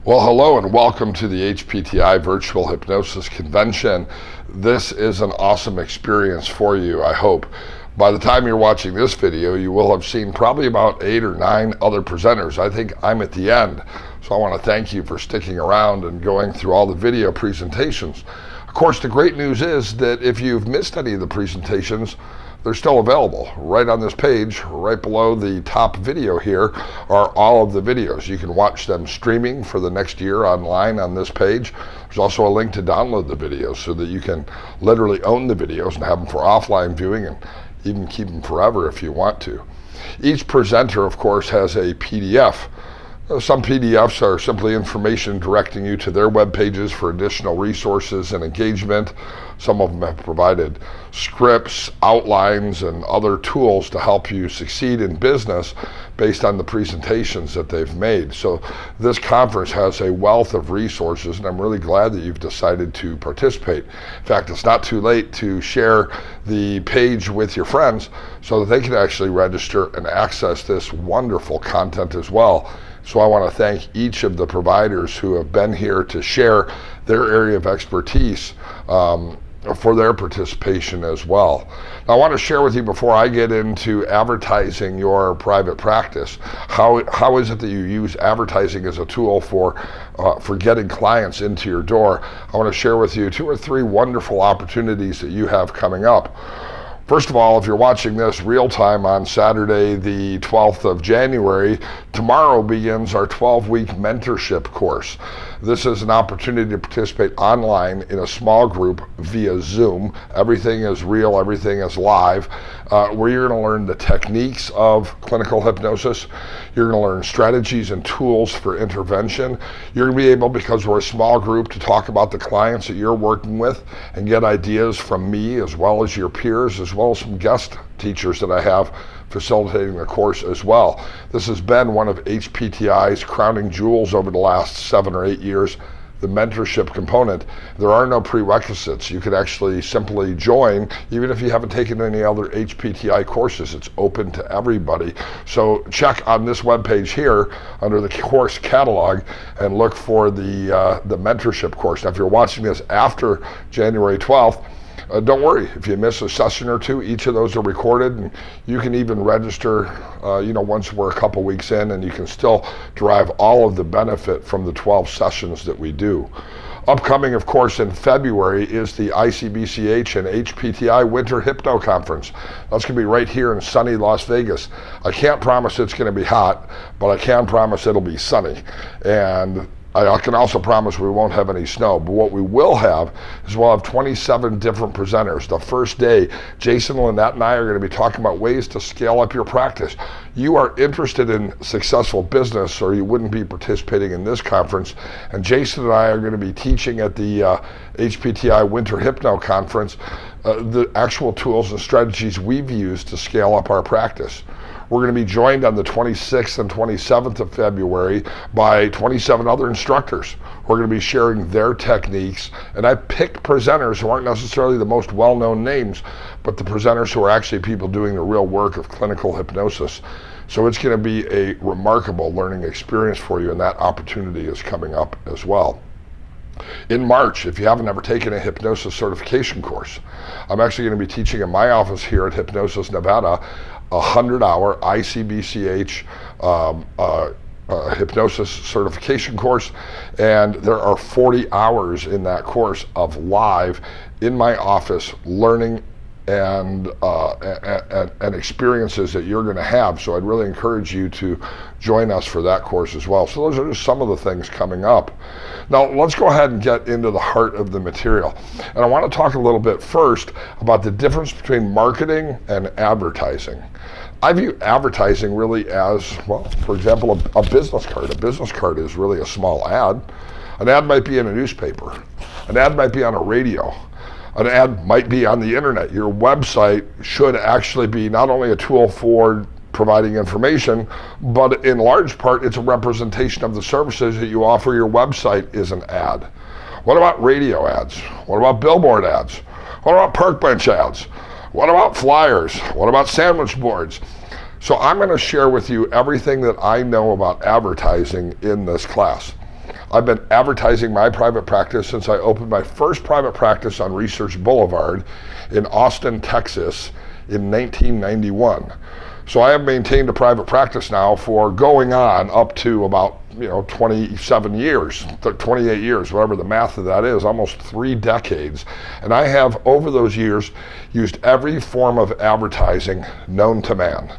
Well, hello and welcome to the HPTI Virtual Hypnosis Convention. This is an awesome experience for you, I hope. By the time you're watching this video, you will have seen probably about 8 or 9 other presenters. I think I'm at the end, so I want to thank you for sticking around and going through all the video presentations. Of course, the great news is that if you've missed any of the presentations, they're still available. Right on this page, right below the top video here, are all of the videos. You can watch them streaming for the next year online on this page. There's also a link to download the videos so that you can literally own the videos and have them for offline viewing and even keep them forever if you want to. Each presenter, of course, has a PDF. Some PDFs are simply information directing you to their web pages for additional resources and engagement. Some of them have provided scripts, outlines, and other tools to help you succeed in business based on the presentations that they've made. So this conference has a wealth of resources, and I'm really glad that you've decided to participate. In fact, it's not too late to share the page with your friends so that they can actually register and access this wonderful content as well. So I want to thank each of the providers who have been here to share their area of expertise for their participation as well. Now, I want to share with you before I get into advertising your private practice, how is it that you use advertising as a tool for getting clients into your door. I want to share with you 2 or 3 wonderful opportunities that you have coming up. First of all, if you're watching this real time on Saturday, the 12th of January, tomorrow begins our 12-week mentorship course. This is an opportunity to participate online in a small group via Zoom. Everything is real, everything is live, where you're going to learn the techniques of clinical hypnosis. You're going to learn strategies and tools for intervention. You're going to be able, because we're a small group, to talk about the clients that you're working with and get ideas from me as well as your peers, as well as some guest teachers that I have facilitating the course as well. This has been one of HPTI's crowning jewels over the last 7 or 8 years, the mentorship component. There are no prerequisites. You could actually simply join, even if you haven't taken any other HPTI courses. It's open to everybody. So check on this webpage here under the course catalog and look for the mentorship course. Now, if you're watching this after January 12th, don't worry if you miss a session or 2. Each of those are recorded, and you can even register once we're a couple weeks in, and you can still derive all of the benefit from the 12 sessions that we do. Upcoming, of course, in February is the ICBCH and HPTI Winter Hypno Conference. That's going to be right here in sunny Las Vegas. I can't promise it's going to be hot, but I can promise it'll be sunny. And I can also promise we won't have any snow, but what we will have is we'll have 27 different presenters. The first day, Jason, Lynette, and I are going to be talking about ways to scale up your practice. You are interested in successful business, or you wouldn't be participating in this conference. And Jason and I are going to be teaching at the HPTI Winter Hypno Conference the actual tools and strategies we've used to scale up our practice. We're going to be joined on the 26th and 27th of February by 27 other instructors. We're going to be sharing their techniques, and I picked presenters who aren't necessarily the most well-known names, but the presenters who are actually people doing the real work of clinical hypnosis. So it's going to be a remarkable learning experience for you, and that opportunity is coming up as well. In March, if you haven't ever taken a hypnosis certification course, I'm actually going to be teaching in my office here at Hypnosis, Nevada, a 100-hour ICBCH hypnosis certification course, and there are 40 hours in that course of live in my office learning and experiences that you're going to have. So I'd really encourage you to join us for that course as well. So those are just some of the things coming up. Now let's go ahead and get into the heart of the material. And I want to talk a little bit first about the difference between marketing and advertising. I view advertising really as, well, for example, a business card. A business card is really a small ad. An ad might be in a newspaper. An ad might be on a radio. An ad might be on the internet. Your website should actually be not only a tool for providing information, but in large part, it's a representation of the services that you offer. Your website is an ad. What about radio ads? What about billboard ads? What about park bench ads? What about flyers? What about sandwich boards? So I'm going to share with you everything that I know about advertising in this class. I've been advertising my private practice since I opened my first private practice on Research Boulevard in Austin, Texas in 1991. So I have maintained a private practice now for going on up to about 27 years, 28 years, whatever the math of that is, almost 3 decades. And I have, over those years, used every form of advertising known to man.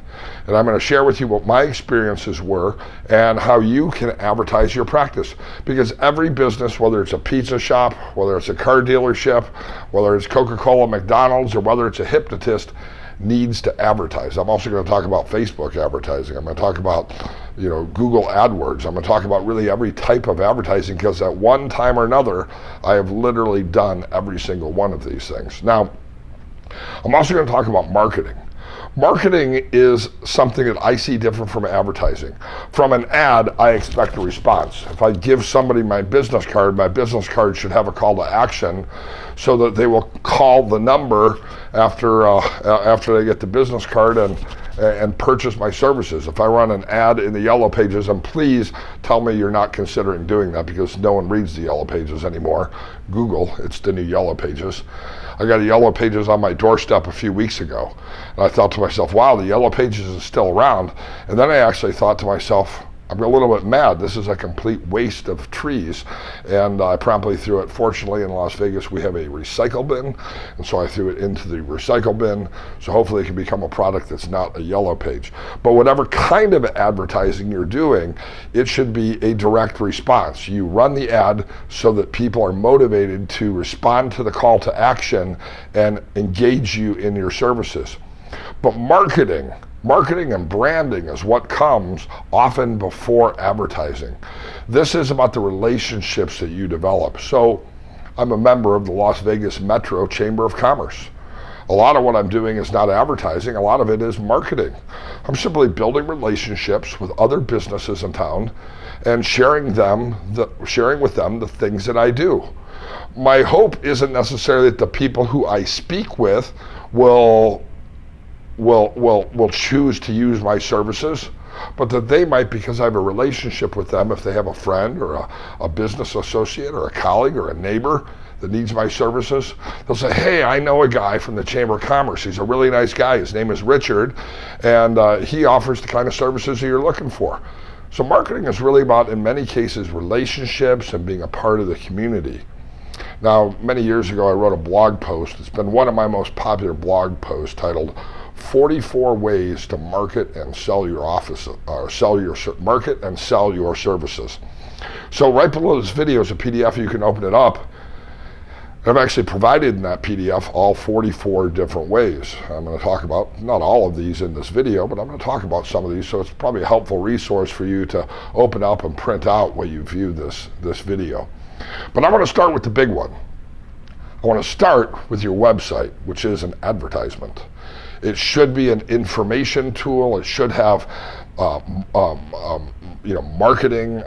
And I'm going to share with you what my experiences were and how you can advertise your practice. Because every business, whether it's a pizza shop, whether it's a car dealership, whether it's Coca-Cola, McDonald's, or whether it's a hypnotist, needs to advertise. I'm also going to talk about Facebook advertising. I'm going to talk about Google AdWords. I'm going to talk about really every type of advertising, because at one time or another, I have literally done every single one of these things. Now, I'm also going to talk about marketing. Marketing is something that I see different from advertising. From an ad, I expect a response. If I give somebody my business card should have a call to action so that they will call the number after they get the business card and purchase my services. If I run an ad in the Yellow Pages, and please tell me you're not considering doing that, because no one reads the Yellow Pages anymore. Google, it's the new Yellow Pages. I got a Yellow Pages on my doorstep a few weeks ago. And I thought to myself, wow, the Yellow Pages is still around. And then I actually thought to myself, I'm a little bit mad. This is a complete waste of trees. And I promptly threw it. Fortunately, in Las Vegas, we have a recycle bin. And so I threw it into the recycle bin. So hopefully it can become a product that's not a Yellow Page. But whatever kind of advertising you're doing, it should be a direct response. You run the ad so that people are motivated to respond to the call to action and engage you in your services. But marketing and branding is what comes often before advertising. This is about the relationships that you develop. So I'm a member of the Las Vegas Metro Chamber of Commerce. A lot of what I'm doing is not advertising. A lot of it is marketing. I'm simply building relationships with other businesses in town and sharing with them the things that I do. My hope isn't necessarily that the people who I speak with will choose to use my services, but that they might, because I have a relationship with them, if they have a friend or a business associate or a colleague or a neighbor that needs my services, they'll say, hey, I know a guy from the Chamber of Commerce. He's a really nice guy. His name is Richard, and he offers the kind of services that you're looking for. So marketing is really about, in many cases, relationships and being a part of the community. Now, many years ago, I wrote a blog post. It's been one of my most popular blog posts, titled 44 Ways to Market and Sell Your Market and Sell Your Services. So right below this video is a PDF. You can open it up. I've actually provided in that PDF all 44 different ways. I'm going to talk about not all of these in this video, but I'm going to talk about some of these. So it's probably a helpful resource for you to open up and print out while you view this video. But I want to start with the big one. I want to start with your website, which is an advertisement. It should be an information tool. It should have marketing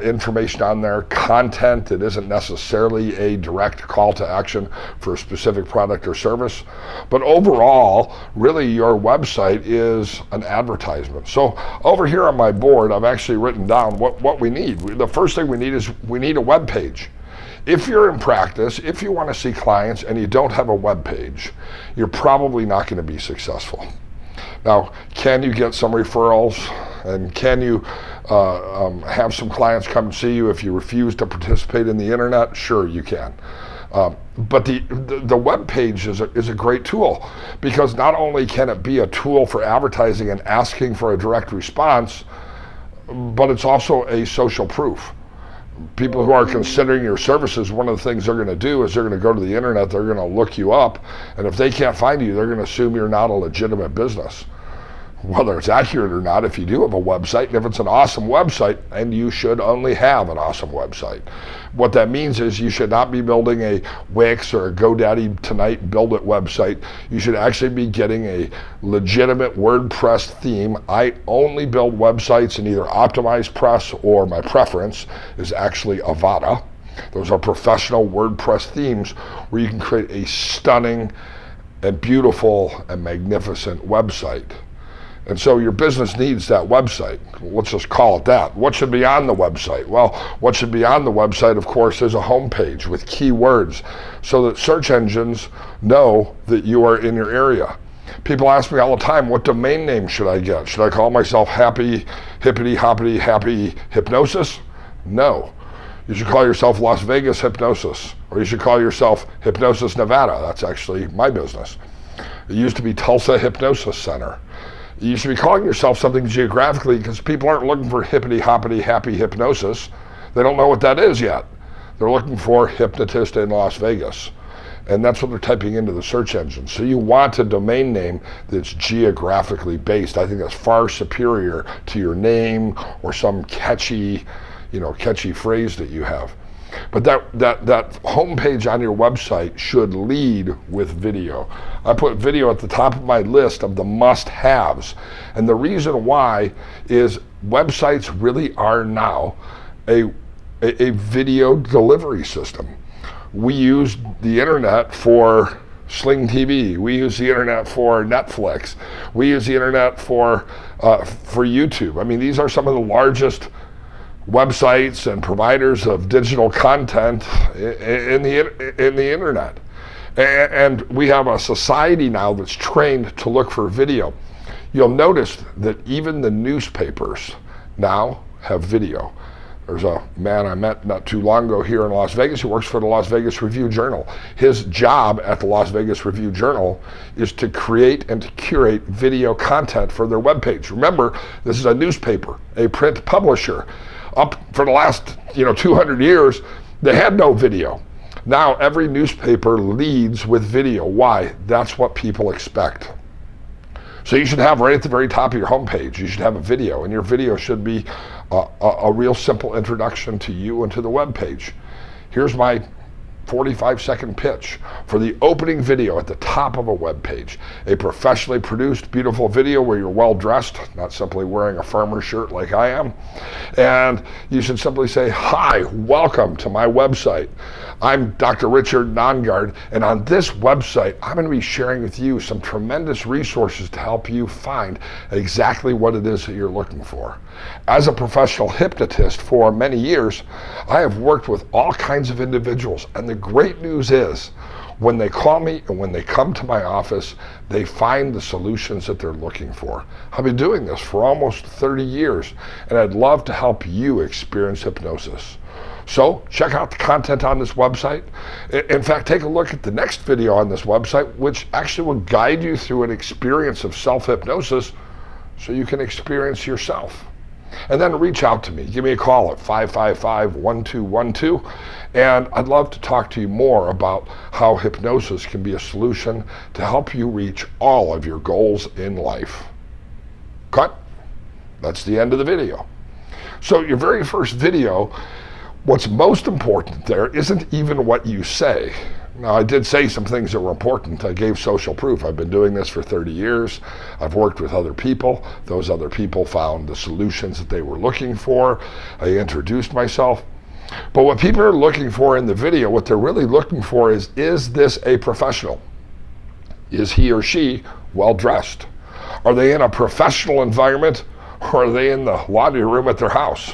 information on there, content that isn't necessarily a direct call to action for a specific product or service. But overall, really your website is an advertisement. So over here on my board, I've actually written down what we need. The first thing we need a web page. If you're in practice, if you want to see clients and you don't have a web page, you're probably not going to be successful. Now, can you get some referrals, and can you have some clients come and see you if you refuse to participate in the internet? Sure, you can. But the web page is a great tool, because not only can it be a tool for advertising and asking for a direct response, but it's also a social proof. People who are considering your services, one of the things they're going to do is they're going to go to the internet, they're going to look you up, and if they can't find you, they're going to assume you're not a legitimate business. Whether it's accurate or not, if you do have a website, and if it's an awesome website, and you should only have an awesome website. What that means is you should not be building a Wix or a GoDaddy Tonight Build It website. You should actually be getting a legitimate WordPress theme. I only build websites in either Optimized Press, or my preference is actually Avada. Those are professional WordPress themes where you can create a stunning and beautiful and magnificent website. And so your business needs that website. Let's just call it that. What should be on the website? Well, what should be on the website, of course, is a homepage with keywords so that search engines know that you are in your area. People ask me all the time, what domain name should I get? Should I call myself Happy, Hippity, Hoppity, Happy Hypnosis? No. You should call yourself Las Vegas Hypnosis, or you should call yourself Hypnosis Nevada. That's actually my business. It used to be Tulsa Hypnosis Center. You should be calling yourself something geographically because people aren't looking for hippity hoppity happy hypnosis. They don't know what that is yet. They're looking for hypnotist in Las Vegas. And that's what they're typing into the search engine. So you want a domain name that's geographically based. I think that's far superior to your name or some catchy phrase that you have. But that homepage on your website should lead with video. I put video at the top of my list of the must-haves. And the reason why is websites really are now a video delivery system. We use the internet for Sling TV. We use the internet for Netflix. We use the internet for YouTube. I mean, these are some of the largest websites and providers of digital content in the internet. And we have a society now that's trained to look for video. You'll notice that even the newspapers now have video. There's a man I met not too long ago here in Las Vegas who works for the Las Vegas Review-Journal. His job at the Las Vegas Review-Journal is to create and to curate video content for their webpage. Remember, this is a newspaper, a print publisher. Up for the last 200 years, they had no video. Now every newspaper leads with video. Why? That's what people expect. So you should have right at the very top of your homepage, you should have a video, and your video should be a real simple introduction to you and to the web page. Here's my 45-second pitch for the opening video at the top of a web page. A professionally produced, beautiful video where you're well dressed, not simply wearing a farmer shirt like I am. And you should simply say, hi, welcome to my website. I'm Dr. Richard Nongard, and on this website, I'm going to be sharing with you some tremendous resources to help you find exactly what it is that you're looking for. As a professional hypnotist for many years, I have worked with all kinds of individuals, and the great news is when they call me and when they come to my office, they find the solutions that they're looking for. I've been doing this for almost 30 years, and I'd love to help you experience hypnosis. So check out the content on this website. In fact, take a look at the next video on this website, which actually will guide you through an experience of self-hypnosis so you can experience yourself. And then reach out to me. Give me a call at 555-1212. And I'd love to talk to you more about how hypnosis can be a solution to help you reach all of your goals in life. Cut. That's the end of the video. So your very first video, what's most important there isn't even what you say. Now, I did say some things that were important. I gave social proof. I've been doing this for 30 years. I've worked with other people. Those other people found the solutions that they were looking for. I introduced myself. But what people are looking for in the video, what they're really looking for is this a professional? Is he or she well dressed? Are they in a professional environment, or are they in the laundry room at their house?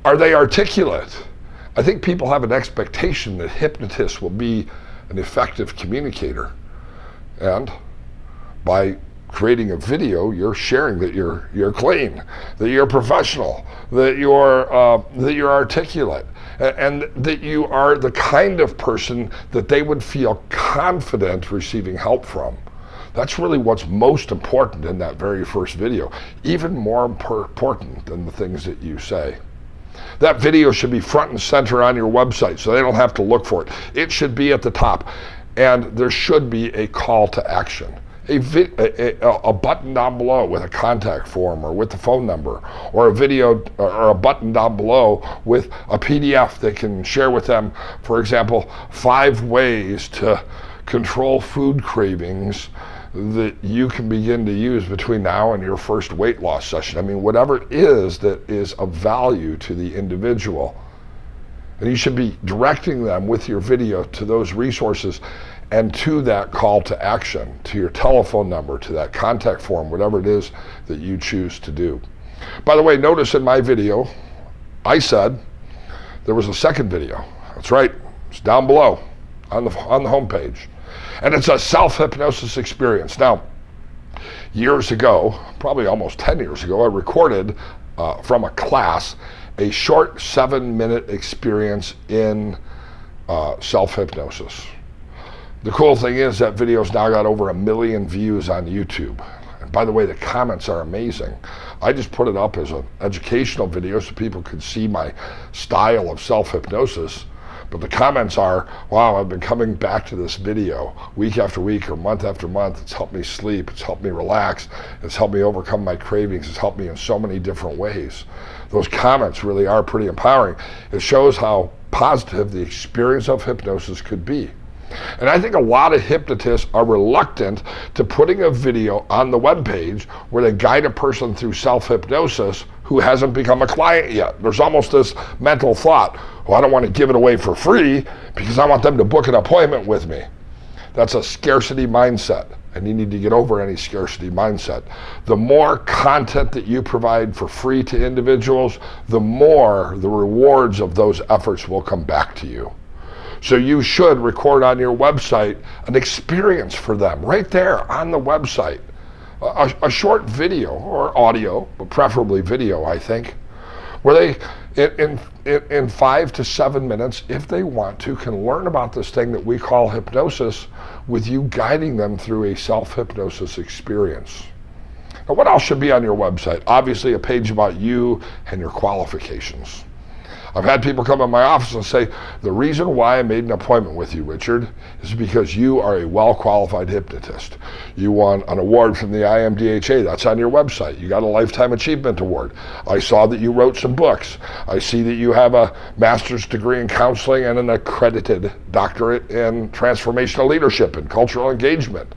Are they articulate? I think people have an expectation that hypnotists will be an effective communicator. And by creating a video, you're sharing that you're clean, that you're professional, that you're articulate, and that you are the kind of person that they would feel confident receiving help from. That's really what's most important in that very first video, even more important than the things that you say. That video should be front and center on your website so they don't have to look for it. It should be at the top, and there should be a call to action. A button down below with a contact form or with the phone number, or a video or a button down below with a PDF that can share with them, for example, 5 ways to control food cravings that you can begin to use between now and your first weight loss session. I mean, whatever it is that is of value to the individual. And you should be directing them with your video to those resources. and to that call to action, to your telephone number, to that contact form, whatever it is that you choose to do. By the way, notice in my video, I said there was a second video. That's right, it's down below on the homepage. And it's a self-hypnosis experience. Now, years ago, probably almost 10 years ago, I recorded from a class a short 7-minute experience in self-hypnosis. The cool thing is that video's now got over 1 million views on YouTube. And by the way, the comments are amazing. I just put it up as an educational video so people could see my style of self-hypnosis. But the comments are, wow, I've been coming back to this video week after week or month after month. It's helped me sleep. It's helped me relax. It's helped me overcome my cravings. It's helped me in so many different ways. Those comments really are pretty empowering. It shows how positive the experience of hypnosis could be. And I think a lot of hypnotists are reluctant to putting a video on the webpage where they guide a person through self-hypnosis who hasn't become a client yet. There's almost this mental thought, well, I don't want to give it away for free because I want them to book an appointment with me. That's a scarcity mindset, and you need to get over any scarcity mindset. The more content that you provide for free to individuals, the more the rewards of those efforts will come back to you. So you should record on your website an experience for them right there on the website. A short video or audio, but preferably video, I think, where they, in 5 to 7 minutes, if they want to, can learn about this thing that we call hypnosis with you guiding them through a self-hypnosis experience. Now, what else should be on your website? Obviously, a page about you and your qualifications. I've had people come in my office and say, the reason why I made an appointment with you, Richard, is because you are a well-qualified hypnotist. You won an award from the IMDHA. That's on your website. You got a Lifetime Achievement Award. I saw that you wrote some books. I see that you have a master's degree in counseling and an accredited doctorate in transformational leadership and cultural engagement.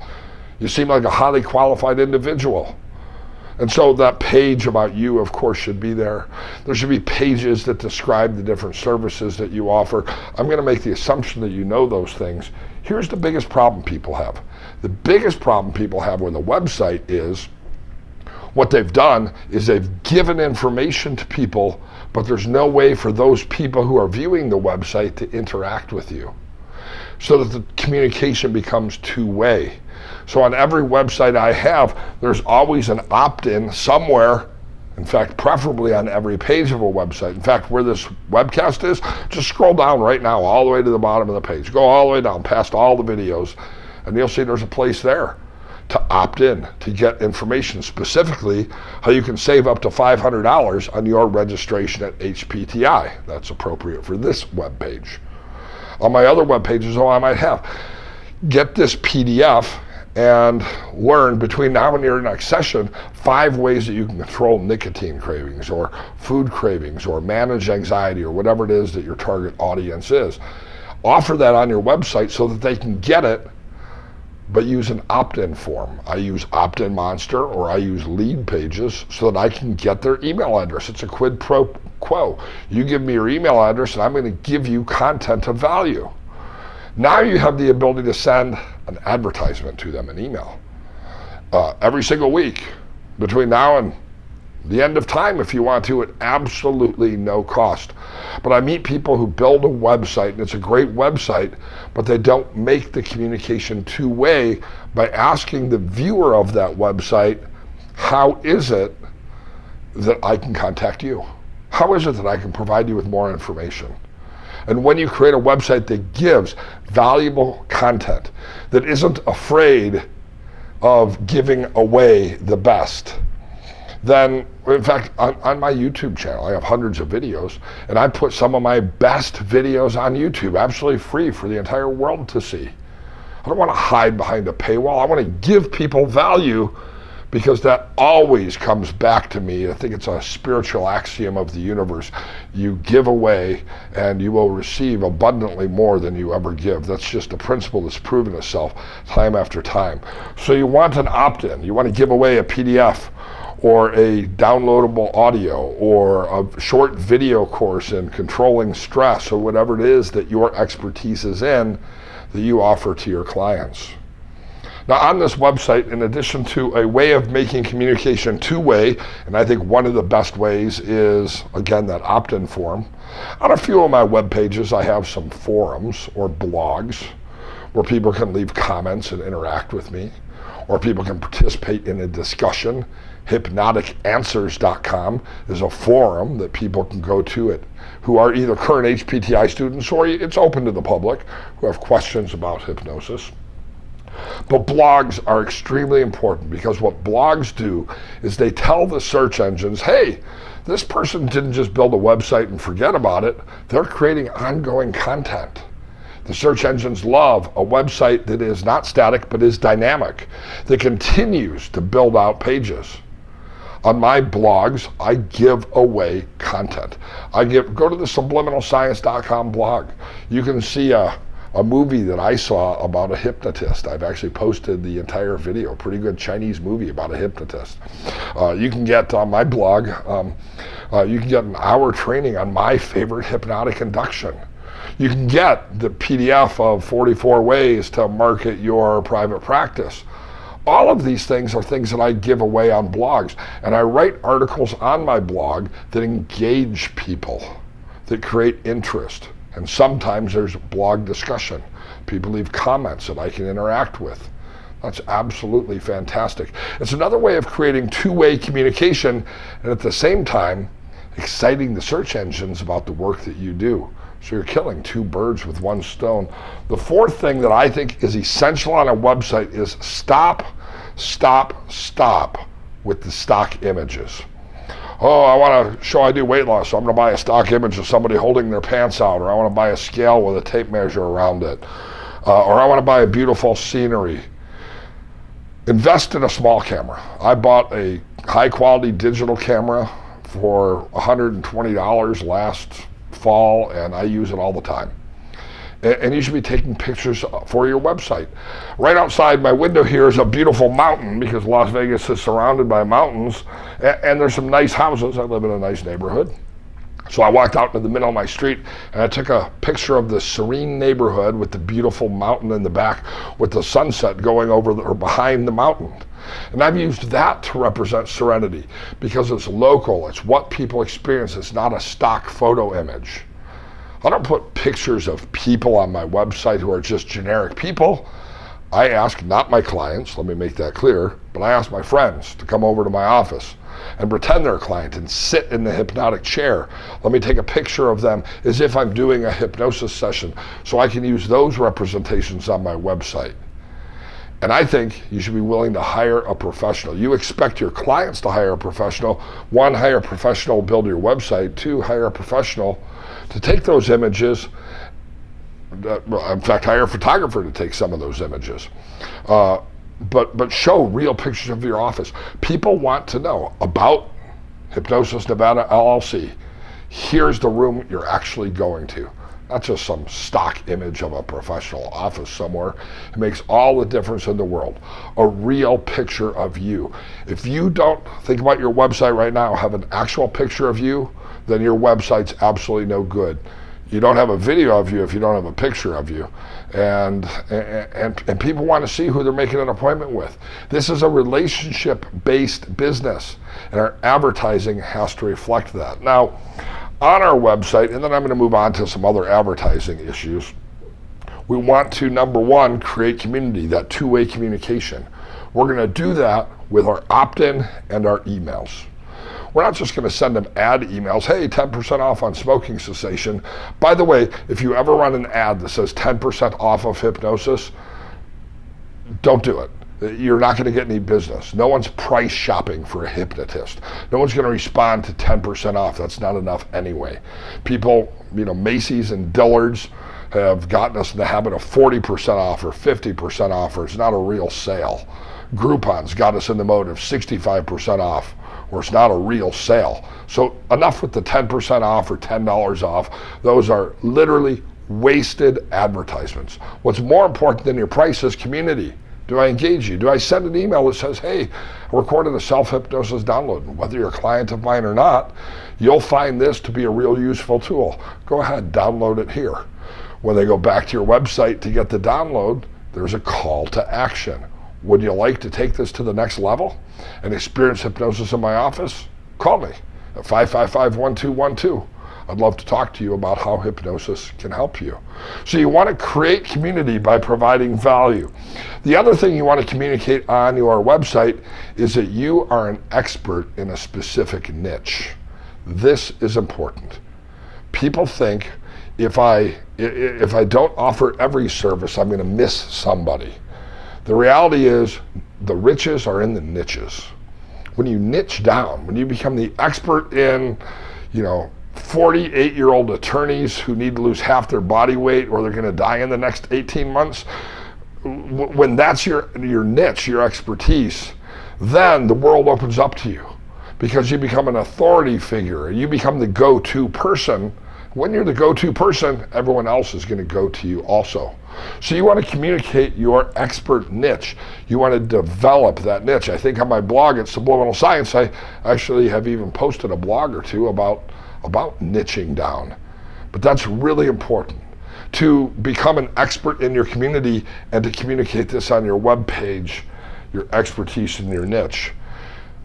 You seem like a highly qualified individual. And so that page about you, of course, should be there. There should be pages that describe the different services that you offer. I'm going to make the assumption that you know those things. Here's the biggest problem people have. The biggest problem people have with a website is what they've done is they've given information to people, but there's no way for those people who are viewing the website to interact with you, so that the communication becomes two-way. So on every website I have, there's always an opt-in somewhere. In fact, preferably on every page of a website. In fact, where this webcast is, just scroll down right now all the way to the bottom of the page. Go all the way down past all the videos, and you'll see there's a place there to opt in, to get information, specifically how you can save up to $500 on your registration at HPTI. That's appropriate for this web page. On my other web pages, I might have, get this PDF and learn between now and your next session 5 ways that you can control nicotine cravings or food cravings or manage anxiety or whatever it is that your target audience is. Offer that on your website so that they can get it, but use an opt-in form. I use Opt-in Monster or I use lead pages so that I can get their email address. It's a quid pro quo. You give me your email address and I'm going to give you content of value. Now you have the ability to send an advertisement to them, an email, every single week between now and the end of time if you want to, at absolutely no cost. But I meet people who build a website, and it's a great website, but they don't make the communication two-way by asking the viewer of that website, how is it that I can contact you? How is it that I can provide you with more information? And when you create a website that gives valuable content, that isn't afraid of giving away the best, then, in fact, on my YouTube channel, I have hundreds of videos, and I put some of my best videos on YouTube, absolutely free for the entire world to see. I don't want to hide behind a paywall. I want to give people value, because that always comes back to me. I think it's a spiritual axiom of the universe. You give away and you will receive abundantly more than you ever give. That's just a principle that's proven itself time after time. So you want an opt-in. You want to give away a PDF or a downloadable audio or a short video course in controlling stress or whatever it is that your expertise is in, that you offer to your clients. Now, on this website, in addition to a way of making communication two-way, and I think one of the best ways is, again, that opt-in form. On a few of my web pages, I have some forums or blogs where people can leave comments and interact with me, or people can participate in a discussion. Hypnoticanswers.com is a forum that people can go to it who are either current HPTI students or it's open to the public who have questions about hypnosis. But blogs are extremely important because what blogs do is they tell the search engines, hey, this person didn't just build a website and forget about it. They're creating ongoing content. The search engines love a website that is not static but is dynamic, that continues to build out pages. On my blogs, I give away content. Go to the subliminalscience.com blog. You can see a movie that I saw about a hypnotist. I've actually posted the entire video, pretty good Chinese movie about a hypnotist. You can get on my blog, you can get an hour training on my favorite hypnotic induction. You can get the PDF of 44 ways to market your private practice. All of these things are things that I give away on blogs, and I write articles on my blog that engage people, that create interest. And sometimes there's blog discussion. People leave comments that I can interact with. That's absolutely fantastic. It's another way of creating two-way communication and at the same time exciting the search engines about the work that you do. So you're killing two birds with one stone. The fourth thing that I think is essential on a website is stop with the stock images. Oh, I want to show I do weight loss, so I'm going to buy a stock image of somebody holding their pants out, or I want to buy a scale with a tape measure around it, or I want to buy a beautiful scenery. Invest in a small camera. I bought a high-quality digital camera for $120 last fall, and I use it all the time. And you should be taking pictures for your website. Right outside my window here is a beautiful mountain because Las Vegas is surrounded by mountains, and there's some nice houses. I live in a nice neighborhood. So I walked out into the middle of my street and I took a picture of the serene neighborhood with the beautiful mountain in the back with the sunset going over or behind the mountain. And I've used that to represent serenity because it's local, it's what people experience, it's not a stock photo image. I don't put pictures of people on my website who are just generic people. I ask not my clients, let me make that clear, but I ask my friends to come over to my office and pretend they're a client and sit in the hypnotic chair. Let me take a picture of them as if I'm doing a hypnosis session so I can use those representations on my website. And I think you should be willing to hire a professional. You expect your clients to hire a professional. One, hire a professional, build your website. Two, hire a professional to take those images. In fact, hire a photographer to take some of those images. But show real pictures of your office. People want to know about Hypnosis Nevada LLC. Here's the room you're actually going to. Not just some stock image of a professional office somewhere. It makes all the difference in the world. A real picture of you. If you don't think about your website right now, have an actual picture of you, then your website's absolutely no good. You don't have a video of you if you don't have a picture of you. And people want to see who they're making an appointment with. This is a relationship-based business, and our advertising has to reflect that. Now, on our website, and then I'm going to move on to some other advertising issues, we want to, number one, create community, that two-way communication. We're going to do that with our opt-in and our emails. We're not just going to send them ad emails, hey, 10% off on smoking cessation. By the way, if you ever run an ad that says 10% off of hypnosis, don't do it. You're not going to get any business. No one's price shopping for a hypnotist. No one's going to respond to 10% off. That's not enough anyway. People, Macy's and Dillard's have gotten us in the habit of 40% off or 50% off, or it's not a real sale. Groupon's got us in the mode of 65% off, or it's not a real sale. So enough with the 10% off or $10 off. Those are literally wasted advertisements. What's more important than your price is community. Do I engage you? Do I send an email that says, hey, I recorded a self-hypnosis download, and whether you're a client of mine or not, you'll find this to be a real useful tool. Go ahead, download it here. When they go back to your website to get the download, there's a call to action. Would you like to take this to the next level and experience hypnosis in my office? Call me at 555-1212. I'd love to talk to you about how hypnosis can help you. So you want to create community by providing value. The other thing you want to communicate on your website is that you are an expert in a specific niche. This is important. People think if I don't offer every service, I'm going to miss somebody. The reality is the riches are in the niches. When you niche down, when you become the expert in, 48-year-old attorneys who need to lose half their body weight or they're going to die in the next 18 months, when that's your niche, your expertise, then the world opens up to you because you become an authority figure. You become the go-to person. When you're the go-to person, everyone else is going to go to you also. So you want to communicate your expert niche. You want to develop that niche. I think on my blog at Subliminal Science, I actually have even posted a blog or two about niching down. But that's really important, to become an expert in your community and to communicate this on your web page, your expertise in your niche.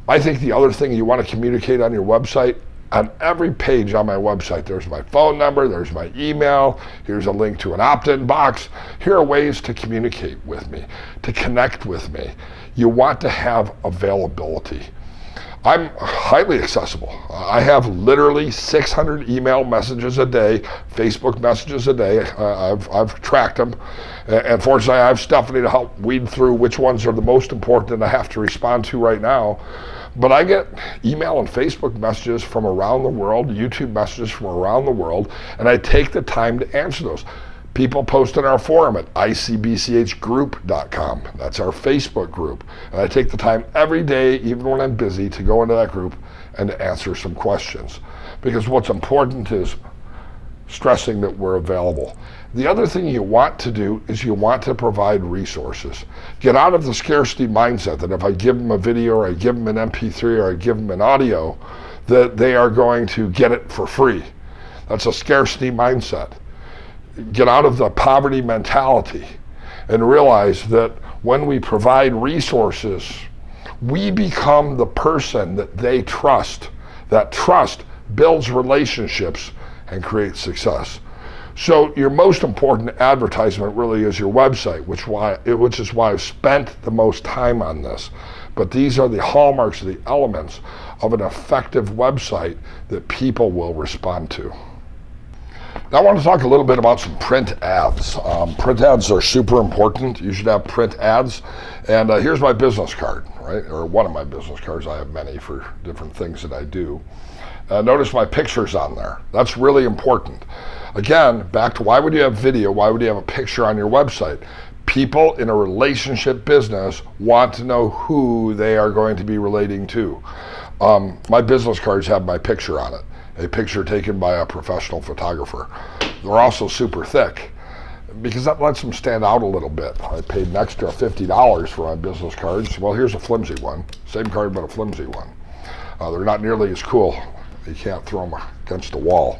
I think the other thing you want to communicate on your website, on every page on my website, there's my phone number, there's my email, here's a link to an opt-in box. Here are ways to communicate with me, to connect with me. You want to have availability. I'm highly accessible. I have literally 600 email messages a day, Facebook messages a day. I've tracked them. And fortunately, I have Stephanie to help weed through which ones are the most important and I have to respond to right now. But I get email and Facebook messages from around the world, YouTube messages from around the world, and I take the time to answer those. People post in our forum at icbchgroup.com. That's our Facebook group. And I take the time every day, even when I'm busy, to go into that group and to answer some questions. Because what's important is stressing that we're available. The other thing you want to do is you want to provide resources. Get out of the scarcity mindset that if I give them a video or I give them an MP3 or I give them an audio, that they are going to get it for free. That's a scarcity mindset. Get out of the poverty mentality and realize that when we provide resources, we become the person that they trust. That trust builds relationships and creates success. So your most important advertisement really is your website, which is why I've spent the most time on this. But these are the hallmarks, the elements of an effective website that people will respond to. Now I want to talk a little bit about some print ads. Print ads are super important. You should have print ads. And here's my business card, right? Or one of my business cards. I have many for different things that I do. Notice my pictures on there. That's really important. Again, back to why would you have video? Why would you have a picture on your website? People in a relationship business want to know who they are going to be relating to. My business cards have my picture on it. A picture taken by a professional photographer. They're also super thick because that lets them stand out a little bit. I paid an extra $50 for my business cards. Well, here's a flimsy one. Same card, but a flimsy one. They're not nearly as cool. You can't throw them against the wall.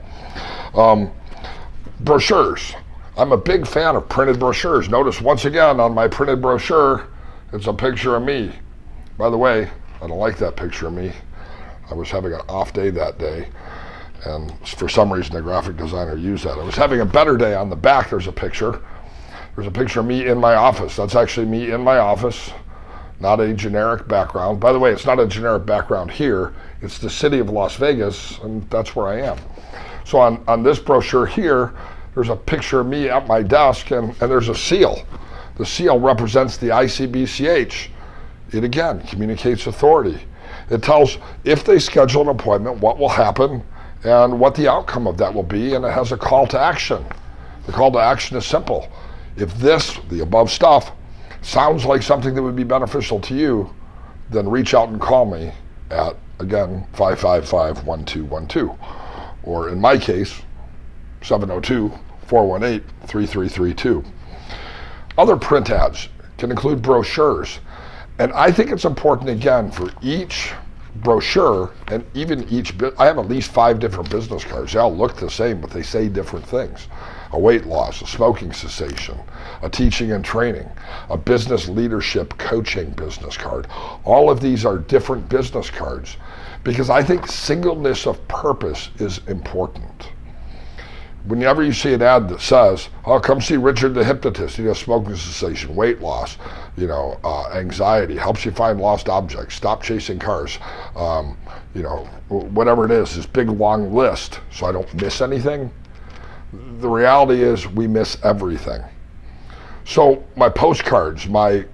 Brochures. I'm a big fan of printed brochures. Notice once again on my printed brochure, it's a picture of me. By the way, I don't like that picture of me. I was having an off day that day, and for some reason the graphic designer used that. I was having a better day. On the back there's a picture. There's a picture of me in my office. That's actually me in my office, not a generic background. By the way, it's not a generic background here. It's the city of Las Vegas, and that's where I am. So on this brochure here, there's a picture of me at my desk, and there's a seal. The seal represents the ICBCH. It again communicates authority. It tells if they schedule an appointment, what will happen and what the outcome of that will be, and it has a call to action. The call to action is simple. If this, the above stuff, sounds like something that would be beneficial to you, then reach out and call me at, again, 555-1212. Or in my case, 702-418-3332. Other print ads can include brochures. And I think it's important, again, for each brochure and even I have at least 5 different business cards. They all look the same, but they say different things. a weight loss, a smoking cessation, a teaching and training, a business leadership coaching business card. All of these are different business cards because I think singleness of purpose is important. Whenever you see an ad that says, oh, come see Richard the hypnotist, smoking cessation, weight loss, anxiety, helps you find lost objects, stop chasing cars, whatever it is, this big long list, so I don't miss anything. The reality is we miss everything. So my postcards, my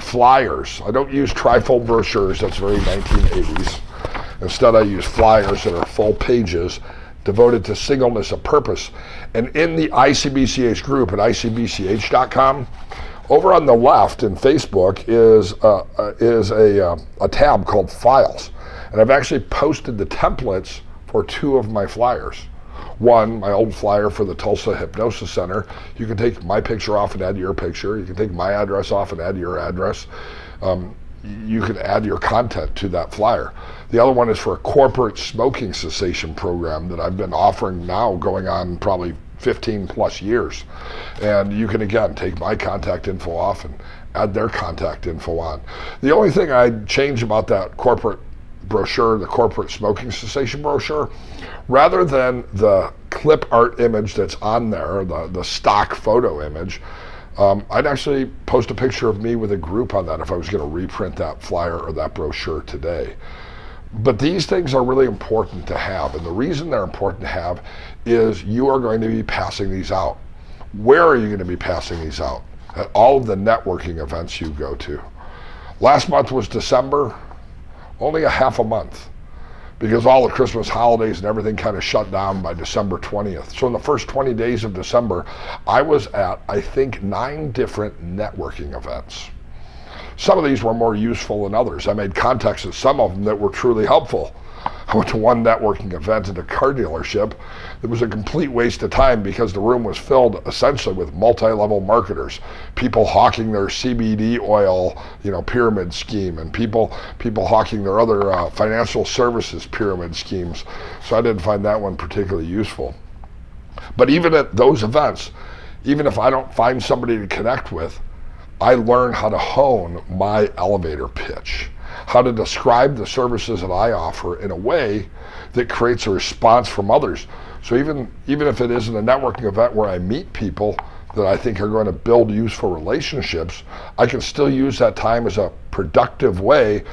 flyers, I don't use trifold brochures, that's very 1980s. Instead I use flyers that are full pages devoted to singleness of purpose. And in the ICBCH group at icbch.com, over on the left in Facebook is a tab called Files. And I've actually posted the templates for 2 of my flyers. One, my old flyer for the Tulsa Hypnosis Center. You can take my picture off and add your picture. You can take my address off and add your address. You can add your content to that flyer. The other one is for a corporate smoking cessation program that I've been offering now going on probably 15 plus years. And you can, again, take my contact info off and add their contact info on. The only thing I'd change about that corporate brochure, the corporate smoking cessation brochure, rather than the clip art image that's on there, the stock photo image, I'd actually post a picture of me with a group on that if I was going to reprint that flyer or that brochure today. But these things are really important to have, and the reason they're important to have is you are going to be passing these out. Where are you going to be passing these out? At all of the networking events you go to. Last month was December, only a half a month, because all the Christmas holidays and everything kind of shut down by December 20th. So in the first 20 days of December, I was at, I think, 9 different networking events. Some of these were more useful than others. I made contacts at some of them that were truly helpful. I went to one networking event at a car dealership. It was a complete waste of time because the room was filled essentially with multi-level marketers, people hawking their CBD oil, pyramid scheme, and people hawking their other financial services pyramid schemes. So I didn't find that one particularly useful. But even at those events, even if I don't find somebody to connect with, I learn how to hone my elevator pitch, how to describe the services that I offer in a way that creates a response from others. So even if it isn't a networking event where I meet people that I think are going to build useful relationships, I can still use that time as a productive way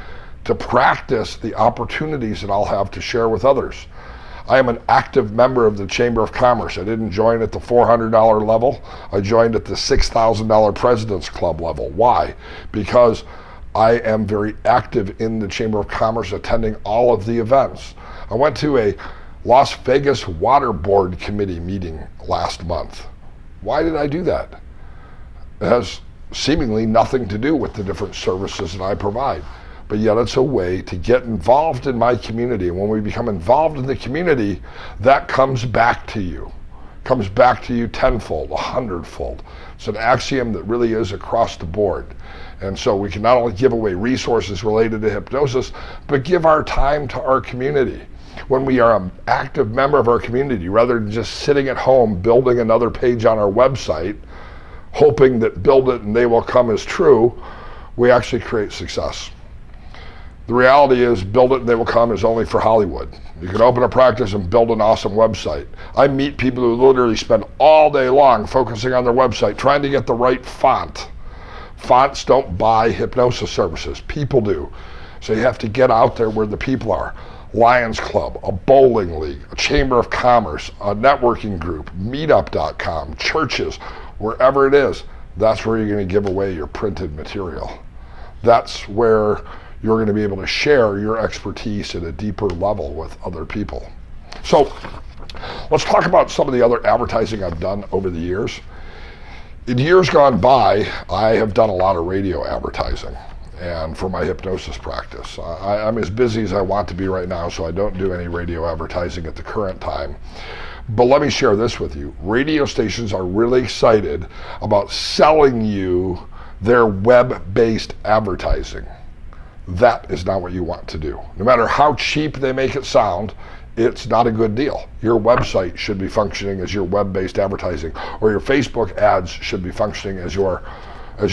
to practice the opportunities that I'll have to share with others. I am an active member of the Chamber of Commerce. I didn't join at the $400 level. I joined at the $6,000 President's Club level. Why? Because I am very active in the Chamber of Commerce, attending all of the events. I went to a Las Vegas Water Board Committee meeting last month. Why did I do that? It has seemingly nothing to do with the different services that I provide, but yet it's a way to get involved in my community. And when we become involved in the community, that comes back to you. Comes back to you tenfold, 100-fold. It's an axiom that really is across the board. And so we can not only give away resources related to hypnosis, but give our time to our community. When we are an active member of our community, rather than just sitting at home building another page on our website, hoping that build it and they will come is true, we actually create success. The reality is build it and they will come is only for Hollywood. You can open a practice and build an awesome website. I meet people who literally spend all day long focusing on their website, trying to get the right font. Fonts don't buy hypnosis services, people do. So you have to get out there where the people are. Lions Club, a bowling league, a chamber of commerce, a networking group, meetup.com, churches, wherever it is, that's where you're going to give away your printed material. That's where you're going to be able to share your expertise at a deeper level with other people. So let's talk about some of the other advertising I've done over the years. In years gone by, I have done a lot of radio advertising, and for my hypnosis practice. I'm as busy as I want to be right now, so I don't do any radio advertising at the current time. But let me share this with you. Radio stations are really excited about selling you their web-based advertising. that is not what you want to do. No matter how cheap they make it sound, it's not a good deal. Your website should be functioning as your web-based advertising, or your Facebook ads should be functioning as your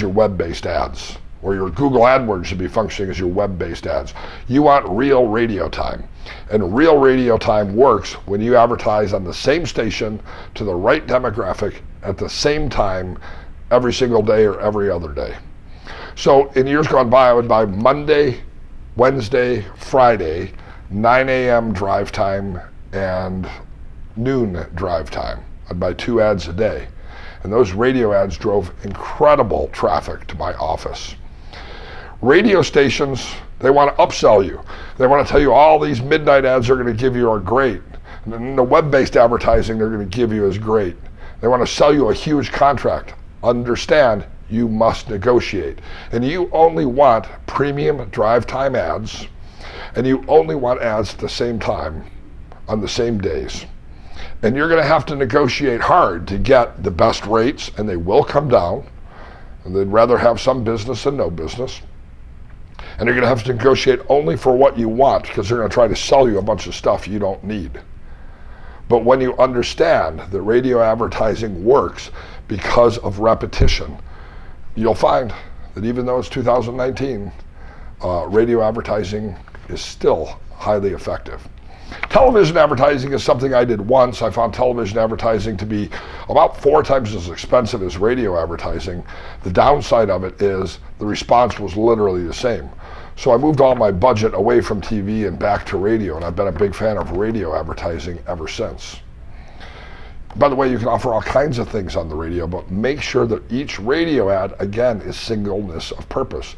web-based ads, or your Google AdWords should be functioning as your web-based ads. You want real radio time. And real radio time works when you advertise on the same station to the right demographic at the same time every single day or every other day. So in years gone by, I would buy Monday, Wednesday, Friday, 9 a.m. drive time and noon drive time. I'd buy 2 ads a day. And those radio ads drove incredible traffic to my office. Radio stations, they want to upsell you. They want to tell you all these midnight ads they're going to give you are great. And the web-based advertising they're going to give you is great. They want to sell you a huge contract. Understand, you must negotiate. And you only want premium drive time ads, and you only want ads at the same time on the same days. And you're going to have to negotiate hard to get the best rates, and they will come down. And they'd rather have some business than no business. And you're going to have to negotiate only for what you want, because they're going to try to sell you a bunch of stuff you don't need. But when you understand that radio advertising works because of repetition, you'll find that even though it's 2019, radio advertising is still highly effective. Television advertising is something I did once. I found television advertising to be about 4 times as expensive as radio advertising. The downside of it is the response was literally the same. So I moved all my budget away from TV and back to radio, and I've been a big fan of radio advertising ever since. By the way, you can offer all kinds of things on the radio, but make sure that each radio ad, again, is singleness of purpose.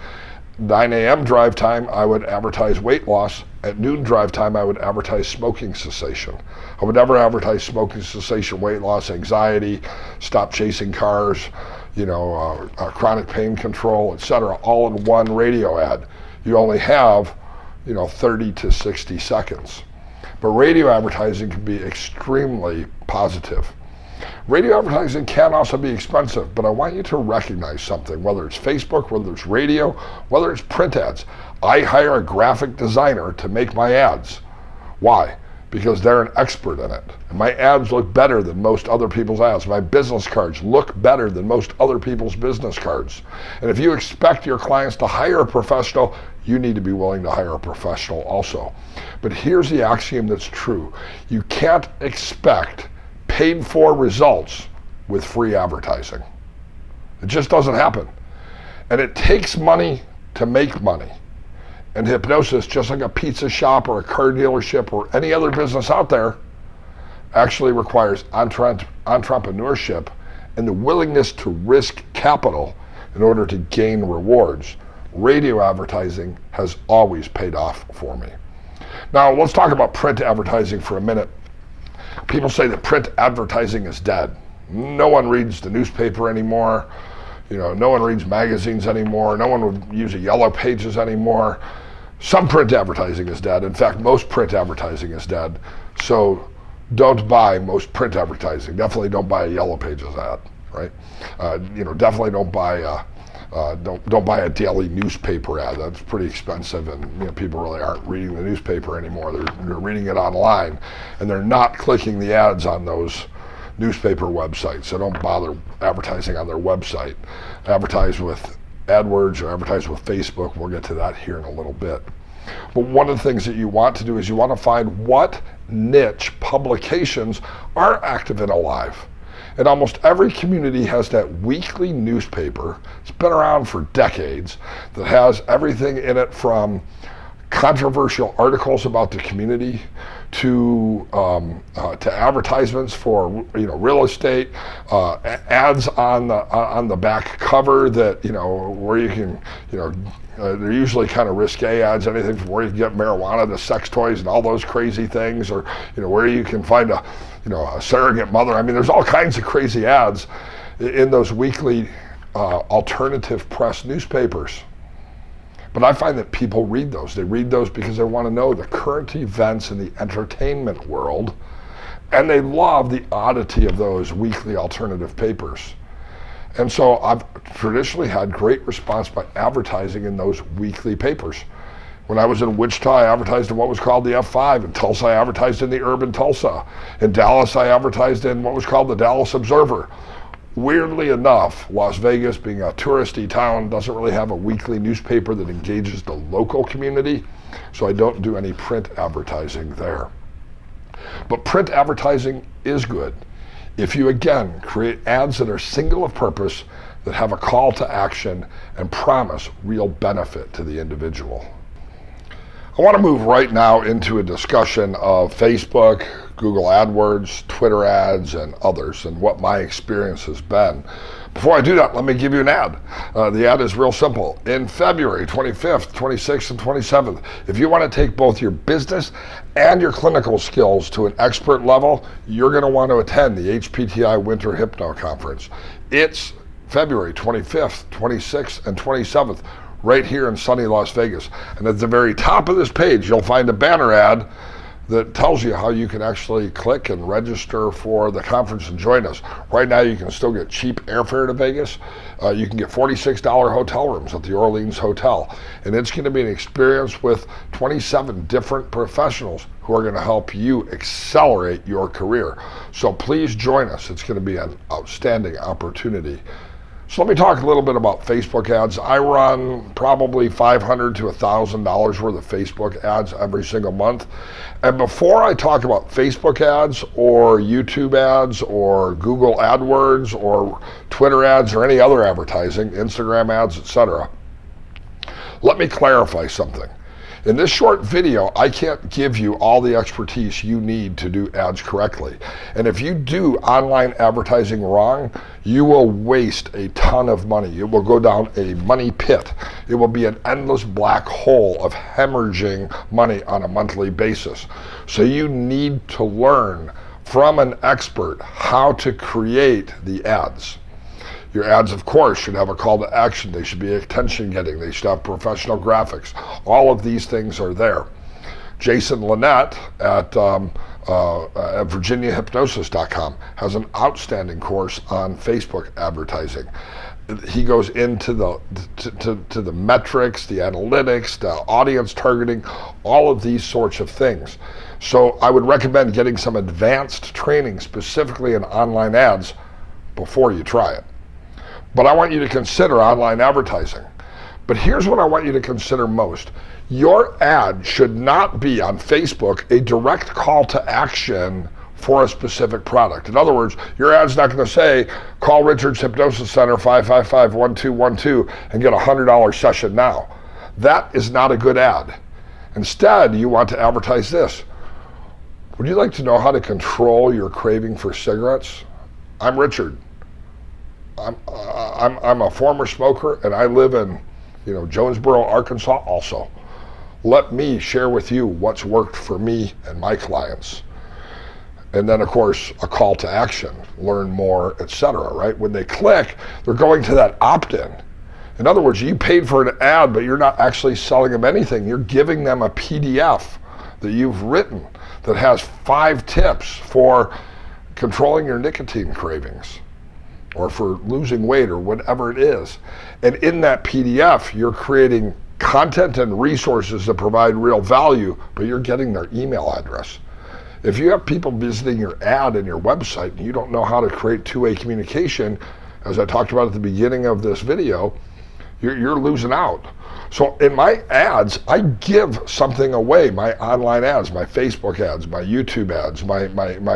9 a.m. drive time, I would advertise weight loss. At noon drive time, I would advertise smoking cessation. I would never advertise smoking cessation, weight loss, anxiety, stop chasing cars, chronic pain control, etc., all in one radio ad. You only have, 30 to 60 seconds. But radio advertising can be extremely positive. Radio advertising can also be expensive, but I want you to recognize something, whether it's Facebook, whether it's radio, whether it's print ads. I hire a graphic designer to make my ads. Why? Because they're an expert in it. And my ads look better than most other people's ads. My business cards look better than most other people's business cards. And if you expect your clients to hire a professional, you need to be willing to hire a professional also. But here's the axiom that's true. You can't expect paid for results with free advertising. It just doesn't happen. And it takes money to make money. And hypnosis, just like a pizza shop or a car dealership or any other business out there, actually requires entrepreneurship and the willingness to risk capital in order to gain rewards. Radio advertising has always paid off for me. Now, let's talk about print advertising for a minute. People say that print advertising is dead. No one reads the newspaper anymore. No one reads magazines anymore. No one would use a yellow pages anymore. Some print advertising is dead. In fact, most print advertising is dead. So don't buy most print advertising. Definitely don't buy a yellow pages ad, right? Definitely don't buy don't buy a daily newspaper ad. That's pretty expensive, and people really aren't reading the newspaper anymore. They're reading it online, and they're not clicking the ads on those newspaper websites. So don't bother advertising on their website. Advertise with AdWords or advertise with Facebook. We'll get to that here in a little bit. But one of the things that you want to do is you want to find what niche publications are active and alive. And almost every community has that weekly newspaper. It's been around for decades, that has everything in it from controversial articles about the community to advertisements for real estate, ads on the back cover that where you can they're usually kind of risque ads, anything from where you can get marijuana to sex toys and all those crazy things, or where you can find a surrogate mother. I mean, there's all kinds of crazy ads in those weekly alternative press newspapers. But I find that people read those. They read those because they want to know the current events in the entertainment world, and they love the oddity of those weekly alternative papers. And so I've traditionally had great response by advertising in those weekly papers. When I was in Wichita, I advertised in what was called the F5. In Tulsa, I advertised in the urban Tulsa. In Dallas, I advertised in what was called the Dallas Observer. Weirdly enough, Las Vegas, being a touristy town, doesn't really have a weekly newspaper that engages the local community, so I don't do any print advertising there. But print advertising is good if you, again, create ads that are single of purpose, that have a call to action and promise real benefit to the individual. I want to move right now into a discussion of Facebook, Google AdWords, Twitter ads, and others, and what my experience has been. Before I do that, let me give you an ad. The ad is real simple. In February 25th, 26th, and 27th, if you want to take both your business and your clinical skills to an expert level, you're going to want to attend the HPTI Winter Hypno Conference. It's February 25th, 26th, and 27th. Right here in sunny Las Vegas. And at the very top of this page, you'll find a banner ad that tells you how you can actually click and register for the conference and join us. Right now, you can still get cheap airfare to Vegas. You can get $46 hotel rooms at the Orleans Hotel. And it's going to be an experience with 27 different professionals who are going to help you accelerate your career. So please join us. It's going to be an outstanding opportunity. So let me talk a little bit about Facebook ads. I run probably $500 to $1,000 worth of Facebook ads every single month. And before I talk about Facebook ads or YouTube ads or Google AdWords or Twitter ads or any other advertising, Instagram ads, etc., let me clarify something. In this short video, I can't give you all the expertise you need to do ads correctly. And if you do online advertising wrong, you will waste a ton of money. It will go down a money pit. It will be an endless black hole of hemorrhaging money on a monthly basis. So you need to learn from an expert how to create the ads. Your ads, of course, should have a call to action. They should be attention-getting. They should have professional graphics. All of these things are there. Jason Lynette at VirginiaHypnosis.com has an outstanding course on Facebook advertising. He goes into the metrics, the analytics, the audience targeting, all of these sorts of things. So I would recommend getting some advanced training specifically in online ads before you try it. But I want you to consider online advertising. But here's what I want you to consider most. Your ad should not be on Facebook a direct call to action for a specific product. In other words, your ad's not going to say, call Richard's Hypnosis Center 555-1212 and get a $100 session now. That is not a good ad. Instead, you want to advertise this. Would you like to know how to control your craving for cigarettes? I'm Richard. I'm a former smoker, and I live in, Jonesboro, Arkansas also. Let me share with you what's worked for me and my clients. And then, of course, a call to action, learn more, etc., right? When they click, they're going to that opt-in. In other words, you paid for an ad, but you're not actually selling them anything. You're giving them a PDF that you've written that has 5 tips for controlling your nicotine cravings, or for losing weight, or whatever it is. And in that PDF, you're creating content and resources that provide real value, but you're getting their email address. If you have people visiting your ad and your website and you don't know how to create two-way communication, as I talked about at the beginning of this video, you're losing out. So in my ads, I give something away, my online ads, my Facebook ads, my YouTube ads, my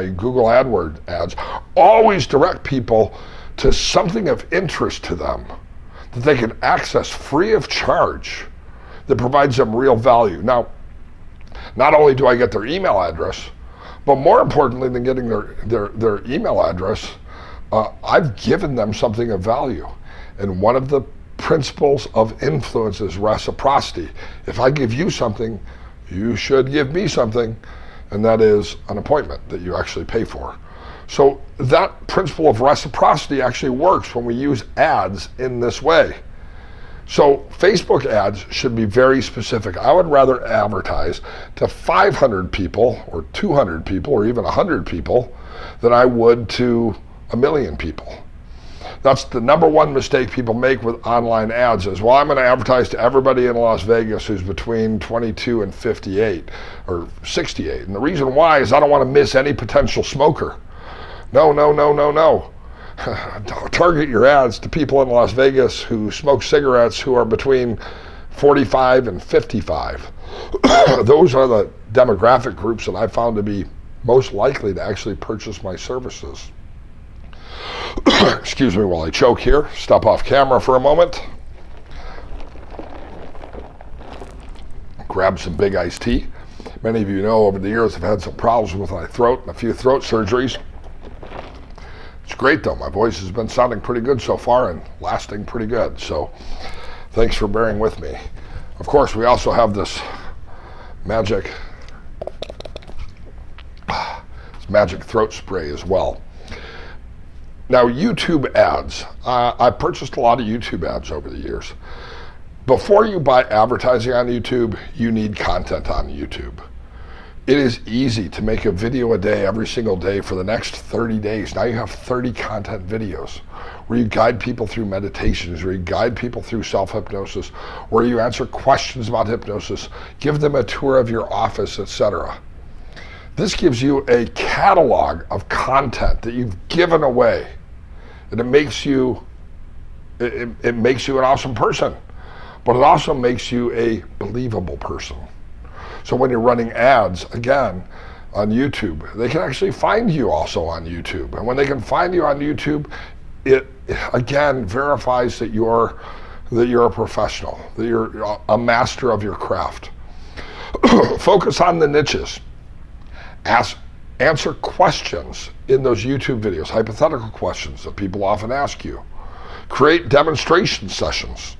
Google AdWords ads, always direct people to something of interest to them that they can access free of charge that provides them real value. Now, not only do I get their email address, but more importantly than getting their email address, I've given them something of value. And one of the principles of influence is reciprocity. If I give you something, you should give me something, and that is an appointment that you actually pay for. So that principle of reciprocity actually works when we use ads in this way. So Facebook ads should be very specific. I would rather advertise to 500 people or 200 people or even 100 people than I would to 1 million people. That's the number one mistake people make with online ads is, well, I'm going to advertise to everybody in Las Vegas who's between 22 and 58 or 68. And the reason why is I don't want to miss any potential smoker. No. Target your ads to people in Las Vegas who smoke cigarettes who are between 45 and 55. Those are the demographic groups that I found to be most likely to actually purchase my services. Excuse me while I choke here. Step off camera for a moment. Grab some big iced tea. Many of you know over the years I've had some problems with my throat and a few throat surgeries. It's great though. My voice has been sounding pretty good so far and lasting pretty good. So thanks for bearing with me. Of course, we also have this magic throat spray as well. Now, YouTube ads. I've purchased a lot of YouTube ads over the years. Before you buy advertising on YouTube, you need content on YouTube. It is easy to make a video a day every single day for the next 30 days. Now you have 30 content videos where you guide people through meditations, where you guide people through self-hypnosis, where you answer questions about hypnosis, give them a tour of your office, etc. This gives you a catalog of content that you've given away. And it makes you an awesome person, but it also makes you a believable person. So when you're running ads, again, on YouTube, they can actually find you also on YouTube. And when they can find you on YouTube, it again verifies that you're a professional, that you're a master of your craft. Focus on the niches. Answer questions in those YouTube videos, hypothetical questions that people often ask you. Create demonstration sessions.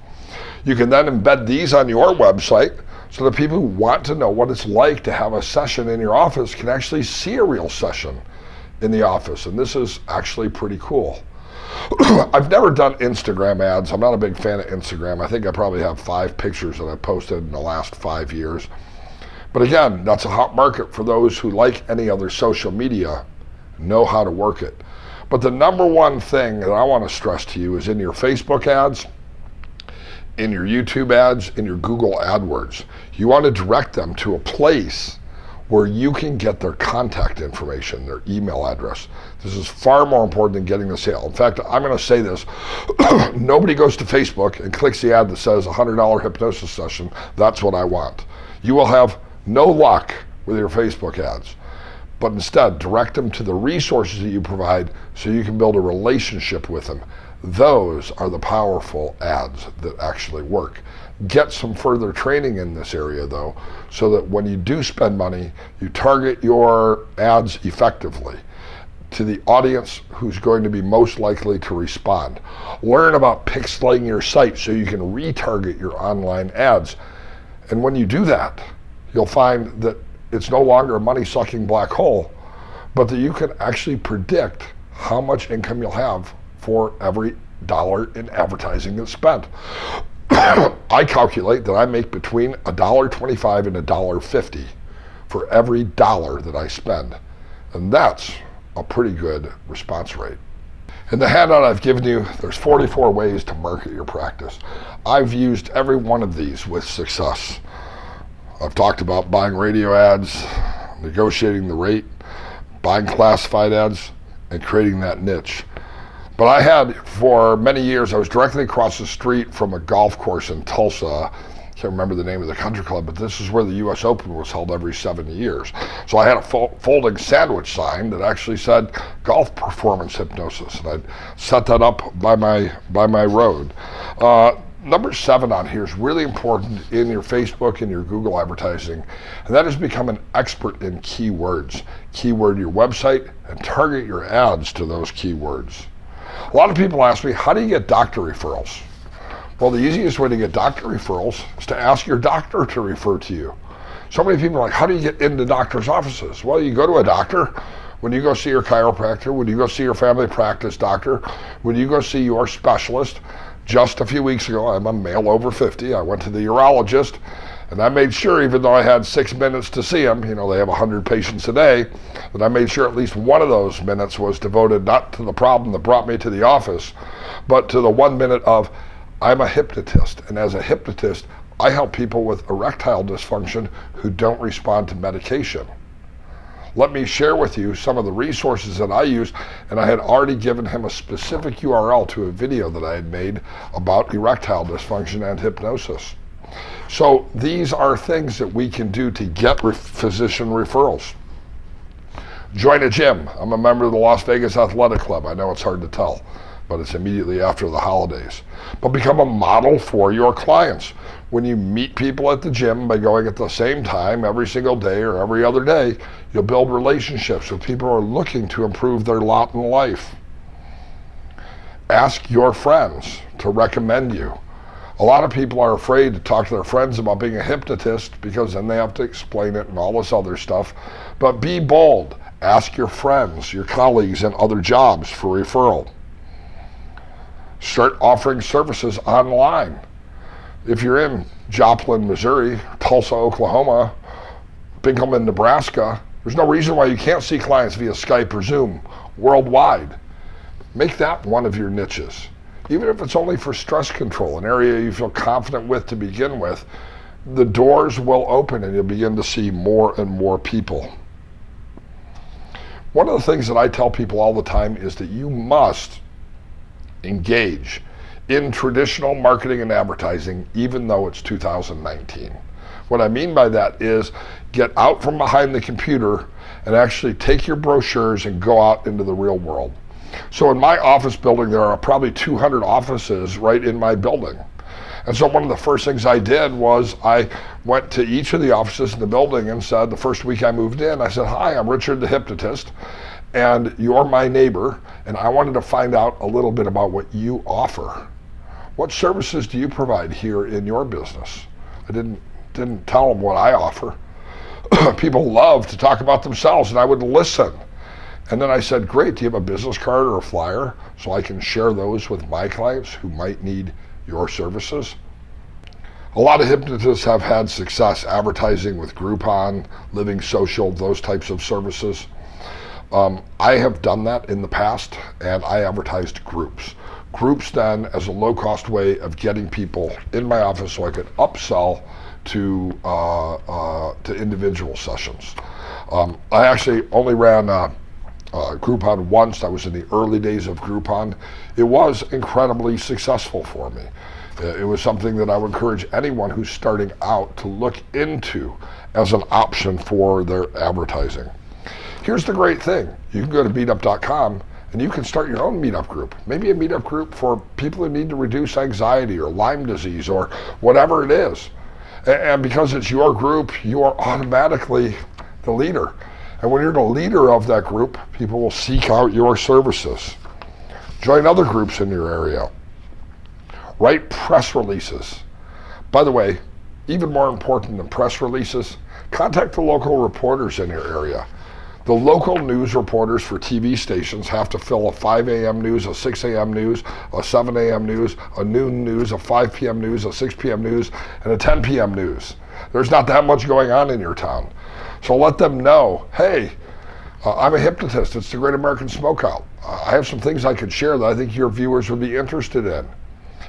You can then embed these on your website so that people who want to know what it's like to have a session in your office can actually see a real session in the office. And this is actually pretty cool. I've never done Instagram ads. I'm not a big fan of Instagram. I think I probably have 5 pictures that I've posted in the last 5 years. But again, that's a hot market for those who, like any other social media, know how to work it. But the number one thing that I want to stress to you is in your Facebook ads, in your YouTube ads, in your Google AdWords, you want to direct them to a place where you can get their contact information, their email address. This is far more important than getting the sale. In fact, I'm going to say this. Nobody goes to Facebook and clicks the ad that says $100 hypnosis session. That's what I want. You will have no luck with your Facebook ads, but instead direct them to the resources that you provide so you can build a relationship with them. Those are the powerful ads that actually work. Get some further training in this area though, so that when you do spend money, you target your ads effectively to the audience who's going to be most likely to respond. Learn about pixelating your site so you can retarget your online ads. And when you do that, you'll find that it's no longer a money-sucking black hole, but that you can actually predict how much income you'll have for every dollar in advertising that's spent. I calculate that I make between $1.25 and $1.50 for every dollar that I spend. And that's a pretty good response rate. In the handout I've given you, there's 44 ways to market your practice. I've used every one of these with success. I've talked about buying radio ads, negotiating the rate, buying classified ads, and creating that niche. But I had, for many years, I was directly across the street from a golf course in Tulsa. I can't remember the name of the country club, but this is where the US Open was held every 7 years. So I had a folding sandwich sign that actually said golf performance hypnosis, and I'd set that up by my road. Number 7 on here is really important in your Facebook and your Google advertising, and that is become an expert in keywords. Keyword your website and target your ads to those keywords. A lot of people ask me, how do you get doctor referrals? Well, the easiest way to get doctor referrals is to ask your doctor to refer to you. So many people are like, how do you get into doctor's offices? Well, you go to a doctor. When you go see your chiropractor, when you go see your family practice doctor, when you go see your specialist. Just a few weeks ago, I'm a male over 50. I went to the urologist, And I made sure, even though I had 6 minutes to see them, they have 100 patients a day, that I made sure at least one of those minutes was devoted not to the problem that brought me to the office, but to the 1 minute of, I'm a hypnotist. And as a hypnotist, I help people with erectile dysfunction who don't respond to medication. Let me share with you some of the resources that I use, and I had already given him a specific URL to a video that I had made about erectile dysfunction and hypnosis. So these are things that we can do to get physician referrals. Join a gym. I'm a member of the Las Vegas Athletic Club. I know it's hard to tell, but it's immediately after the holidays. But become a model for your clients. When you meet people at the gym by going at the same time every single day or every other day, you'll build relationships with people who are looking to improve their lot in life. Ask your friends to recommend you. A lot of people are afraid to talk to their friends about being a hypnotist because then they have to explain it and all this other stuff. But be bold. Ask your friends, your colleagues in other jobs for referral. Start offering services online. If you're in Joplin, Missouri, Tulsa, Oklahoma, Binkelman, Nebraska, there's no reason why you can't see clients via Skype or Zoom worldwide. Make that one of your niches. Even if it's only for stress control, an area you feel confident with to begin with, the doors will open and you'll begin to see more and more people. One of the things that I tell people all the time is that you must engage in traditional marketing and advertising, even though it's 2019. What I mean by that is get out from behind the computer and actually take your brochures and go out into the real world. So in my office building, there are probably 200 offices right in my building. And so one of the first things I did was I went to each of the offices in the building and said, the first week I moved in, I said, hi, I'm Richard the hypnotist, and you're my neighbor, and I wanted to find out a little bit about what you offer. What services do you provide here in your business? I didn't tell them what I offer. People love to talk about themselves, and I would listen. And then I said, great, do you have a business card or a flyer so I can share those with my clients who might need your services? A lot of hypnotists have had success advertising with Groupon, Living Social, those types of services. I have done that in the past, and I advertised groups. Groups then as a low-cost way of getting people in my office so I could upsell to individual sessions. I actually only ran Groupon once. That was in the early days of Groupon. It was incredibly successful for me. It was something that I would encourage anyone who's starting out to look into as an option for their advertising. Here's the great thing. You can go to meetup.com and you can start your own meetup group. Maybe a meetup group for people who need to reduce anxiety or Lyme disease or whatever it is. And because it's your group, you are automatically the leader. And when you're the leader of that group, people will seek out your services. Join other groups in your area. Write press releases. By the way, even more important than press releases, contact the local reporters in your area. The local news reporters for TV stations have to fill a 5 a.m. news, a 6 a.m. news, a 7 a.m. news, a noon news, a 5 p.m. news, a 6 p.m. news, and a 10 p.m. news. There's not that much going on in your town. So let them know, hey, I'm a hypnotist. It's the Great American Smokeout. I have some things I could share that I think your viewers would be interested in.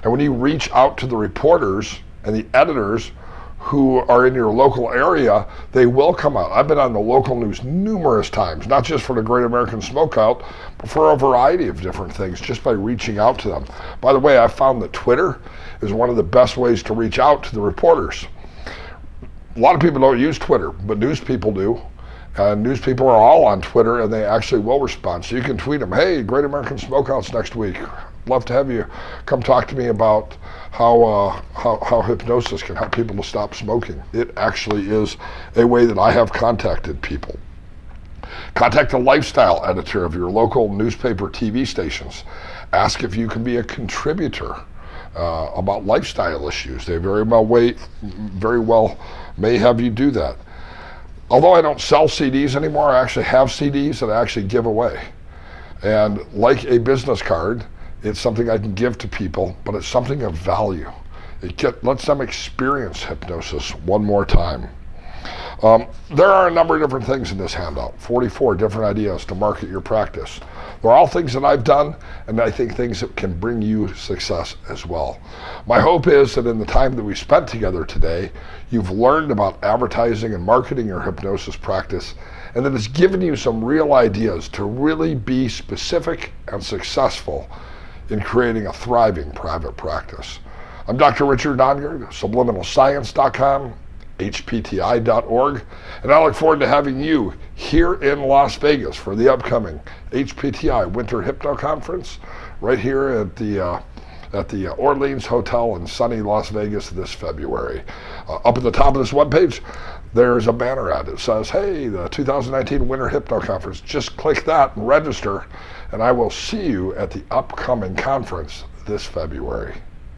And when you reach out to the reporters and the editors who are in your local area, they will come out. I've been on the local news numerous times, not just for the Great American Smokeout, but for a variety of different things, just by reaching out to them. By the way, I found that Twitter is one of the best ways to reach out to the reporters. A lot of people don't use Twitter, but news people do. And news people are all on Twitter, and they actually will respond. So you can tweet them, hey, Great American Smokeout's next week. Love to have you come talk to me about how hypnosis can help people to stop smoking. It actually is a way that I have contacted people. Contact the lifestyle editor of your local newspaper TV stations. Ask if you can be a contributor about lifestyle issues. They very well may have you do that. Although I don't sell CDs anymore, I actually have CDs that I actually give away. And like a business card, it's something I can give to people, but it's something of value. It lets them experience hypnosis one more time. There are a number of different things in this handout, 44 different ideas to market your practice. They're all things that I've done, and I think things that can bring you success as well. My hope is that in the time that we spent together today, you've learned about advertising and marketing your hypnosis practice, and that it's given you some real ideas to really be specific and successful in creating a thriving private practice. I'm Dr. Richard Nongard, subliminalscience.com, hpti.org, and I look forward to having you here in Las Vegas for the upcoming HPTI Winter Hypno Conference right here at the Orleans Hotel in sunny Las Vegas this February. Up at the top of this webpage, there's a banner ad. It says, hey, the 2019 Winter Hypno Conference. Just click that and register, and I will see you at the upcoming conference this February.